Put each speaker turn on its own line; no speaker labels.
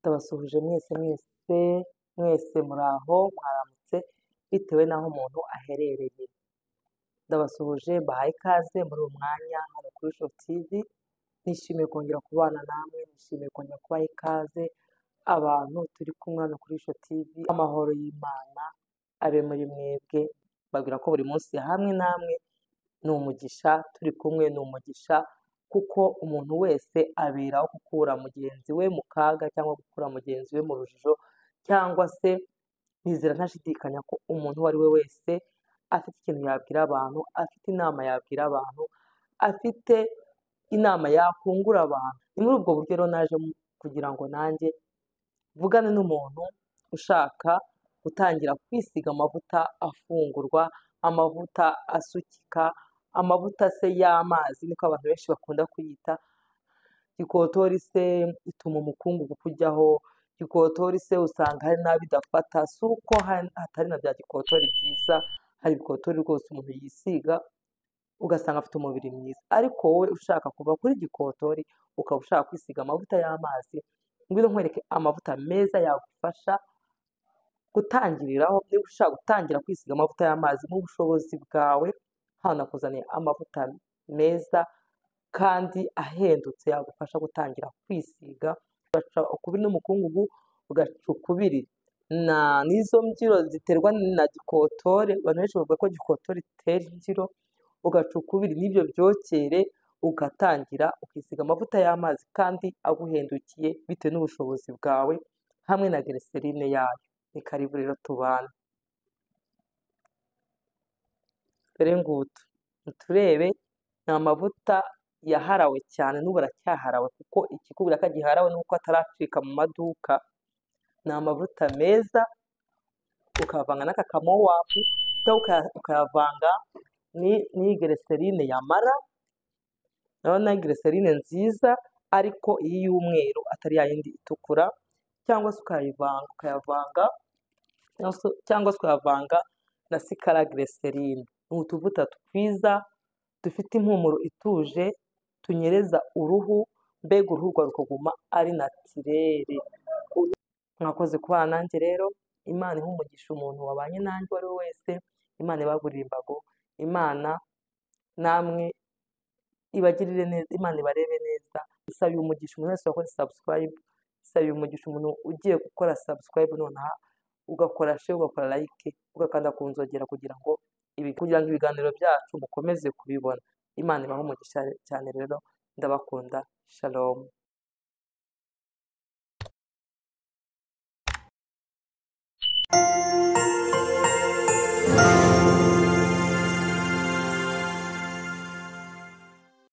Ndabasuhuje mwese muraho mwaramutse bitewe n'aho umuntu aherereye. Ndabasuhuje mbahaye ikaze muri uyu mwanya hano kuri Show TV. Nishimiye kongera kubana namwe, nishimiye kongera kubaha ikaze abantu turi kumwe hano kuri Show TV. Amahoro y'Imana abe muri mwebwe, mbabwira ko buri munsi hamwe namwe ni umugisha, turi kumwe ni umugisha, kuko umuntu wese aberaho gukura mugenzi we mu kaga cyangwa gukura mugenzi we mu rujijo, cyangwa se nizera ntashidikanya ko umuntu uwo ari we wese afite ikintu yabwira abantu, afite inama yabwira abantu, afite inama yakungura abantu. Ni muri ubwo buryo rero naje kugira ngo nanjye mvugane n'umuntu ushaka gutangira kwisiga amavuta afungurwa, amavuta asukika, amavuta se y'amazi niko abantu benshi bakunda kuyita. Gikotori se ituma umukungugu kujyaho, gikotori se usanga hari n'abidafata, si uko hatari na bya gikotori byiza, hari ibikotori rwose umuntu yisiga ugasanga afite umubiri mwiza. Ariko wowe ushaka kuva kuri gikotori ukaba ushaka kwisiga amavuta y'amazi, ngwino nkwereke amavuta meza yagufasha gutangiriraho. Niba ushaka gutangira kwisiga amavuta y'amazi mu bushobozi bwawe, hano nakuzaniye amavuta meza kandi ahendutse yagufasha gutangira kwisiga, ugaca ukubiri n'umukungugu, ugaca ukubiri n'izo mbyiro ziterwa na gikotori. Abantu benshi bavuga ko gikotori itera imbyiro, ugaca ukubiri n'ibyo byokere, ugatangira ukisiga amavuta y'amazi kandi aguhendukiye bitewe n'ubushobozi bwawe, hamwe na glycerine yayo. Ni karibu rero tubane. Dore ngutu turebe, ni amavuta yaharawe cyane, n'ubu aracyaharawe, kuko ikikubwira ko agiharawe nuko ataracika mu maduka. Ni amavuta meza, ukavanga n'aka kamowapu cyangwa ukayavanga n'iyi glycerine yamara. Urabona glycerine nziza, ariko iyi y'umweru atari ya yindi itukura, cyangwa se ukayavanga na sikara glycerine. Ni utuvuta twiza dufite impumuro ituje, tunyereza uruhu, mbega uruhu rwawe rukaguma ari natirere. Mwakoze kubana nanjye rero, Imana ihe umugisha umuntu wabanye nanjye uwo ari we wese, Imana ibagurire imbago, Imana namwe ibagirire neza, Imana ibarebe neza. Isabiye umugisha umuntu wese wakoze subscribe, isabiye umugisha umuntu ugiye gukora subscribe nonaha, ugakora share, ugakora like, ugakanda ku nzogera kugira ngo ibiganiro byacu mukomeze kubibona. Imana ibahe umugisha cyane rero, ndabakunda. Shalom.